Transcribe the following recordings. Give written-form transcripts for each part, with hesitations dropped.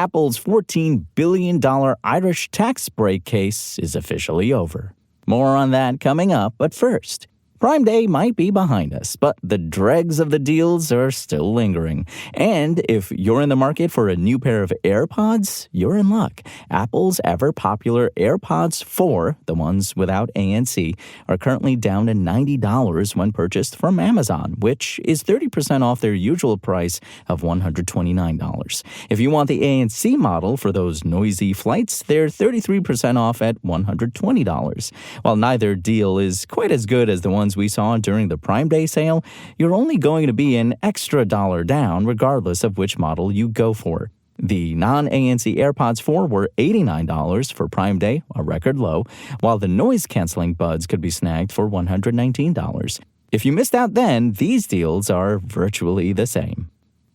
Apple's $14 billion Irish tax break case is officially over. More on that coming up, but first, Prime Day might be behind us, but the dregs of the deals are still lingering. And if you're in the market for a new pair of AirPods, you're in luck. Apple's ever-popular AirPods 4, the ones without ANC, are currently down to $90 when purchased from Amazon, which is 30% off their usual price of $129. If you want the ANC model for those noisy flights, they're 33% off at $120. While neither deal is quite as good as the ones we saw during the Prime Day sale, you're only going to be an extra $1 down regardless of which model you go for. The non-ANC AirPods 4 were $89 for Prime Day, a record low, while the noise-canceling buds could be snagged for $119. If you missed out then, these deals are virtually the same.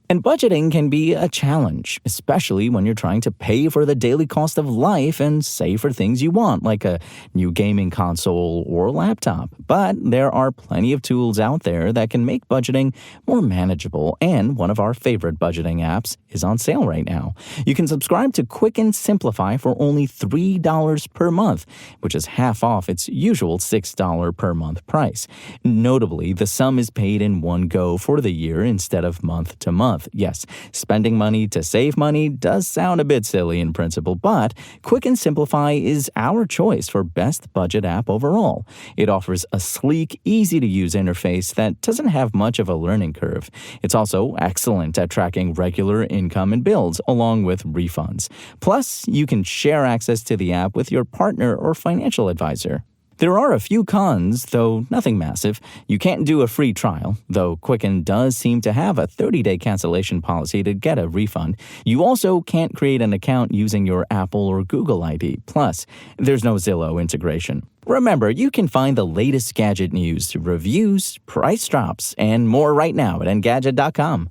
And budgeting can be a challenge, especially when you're trying to pay for the daily cost of life and save for things you want, like a new gaming console or laptop. But there are plenty of tools out there that can make budgeting more manageable, and one of our favorite budgeting apps is on sale right now. You can subscribe to Quicken Simplify for only $3 per month, which is half off its usual $6 per month price. Notably, the sum is paid in one go for the year instead of month to month. Yes, spending money to save money does sound a bit silly in principle, but Quicken Simplify is our choice for best budget app overall. It offers a sleek, easy-to-use interface that doesn't have much of a learning curve. It's also excellent at tracking regular income and bills, along with refunds. Plus, you can share access to the app with your partner or financial advisor. There are a few cons, though nothing massive. You can't do a free trial, though Quicken does seem to have a 30-day cancellation policy to get a refund. You also can't create an account using your Apple or Google ID. Plus, there's no Zillow integration. Remember, you can find the latest gadget news, reviews, price drops, and more right now at Engadget.com.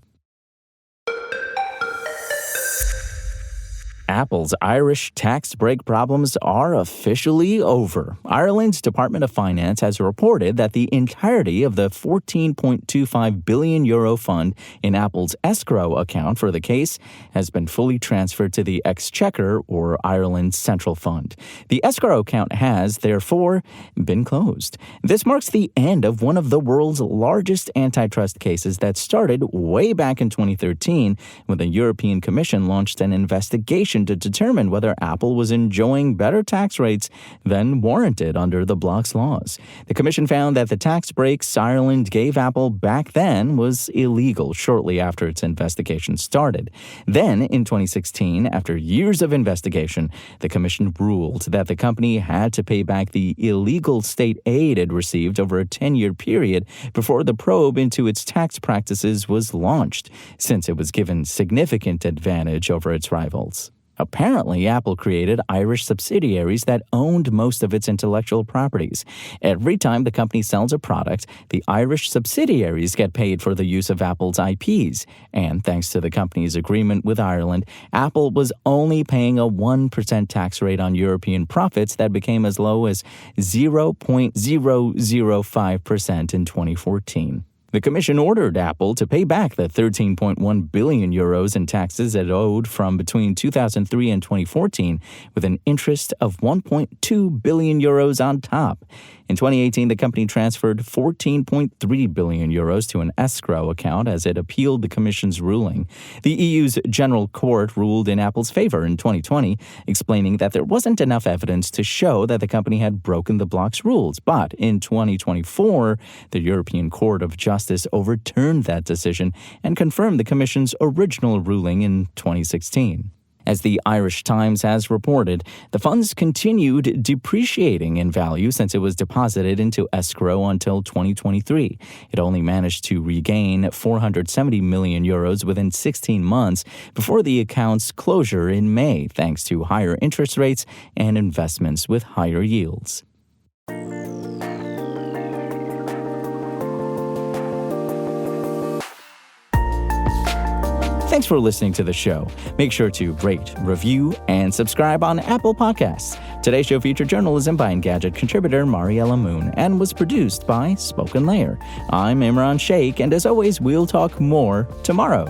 Apple's Irish tax break problems are officially over. Ireland's Department of Finance has reported that the entirety of the €14.25 billion fund in Apple's escrow account for the case has been fully transferred to the Exchequer, or Ireland's central fund. The escrow account has, therefore, been closed. This marks the end of one of the world's largest antitrust cases that started way back in 2013 when the European Commission launched an investigation to determine whether Apple was enjoying better tax rates than warranted under the bloc's laws. The Commission found that the tax breaks Ireland gave Apple back then was illegal shortly after its investigation started. Then, in 2016, after years of investigation, the Commission ruled that the company had to pay back the illegal state aid it received over a 10-year period before the probe into its tax practices was launched, since it was given significant advantage over its rivals. Apparently, Apple created Irish subsidiaries that owned most of its intellectual properties. Every time the company sells a product, the Irish subsidiaries get paid for the use of Apple's IPs. And thanks to the company's agreement with Ireland, Apple was only paying a 1% tax rate on European profits that became as low as 0.005% in 2014. The Commission ordered Apple to pay back the €13.1 billion in taxes it owed from between 2003 and 2014, with an interest of €1.2 billion on top. In 2018, the company transferred €14.3 billion to an escrow account as it appealed the Commission's ruling. The EU's General Court ruled in Apple's favor in 2020, explaining that there wasn't enough evidence to show that the company had broken the bloc's rules. But in 2024, the European Court of Justice overturned that decision and confirmed the Commission's original ruling in 2016. As the Irish Times has reported, the funds continued depreciating in value since it was deposited into escrow until 2023. It only managed to regain €470 million within 16 months before the account's closure in May, thanks to higher interest rates and investments with higher yields. Thanks for listening to the show. Make sure to rate, review, and subscribe on Apple Podcasts. Today's show featured journalism by Engadget contributor Mariella Moon and was produced by Spoken Layer. I'm Imran Sheikh, and as always, we'll talk more tomorrow.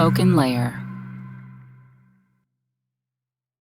spoken layer.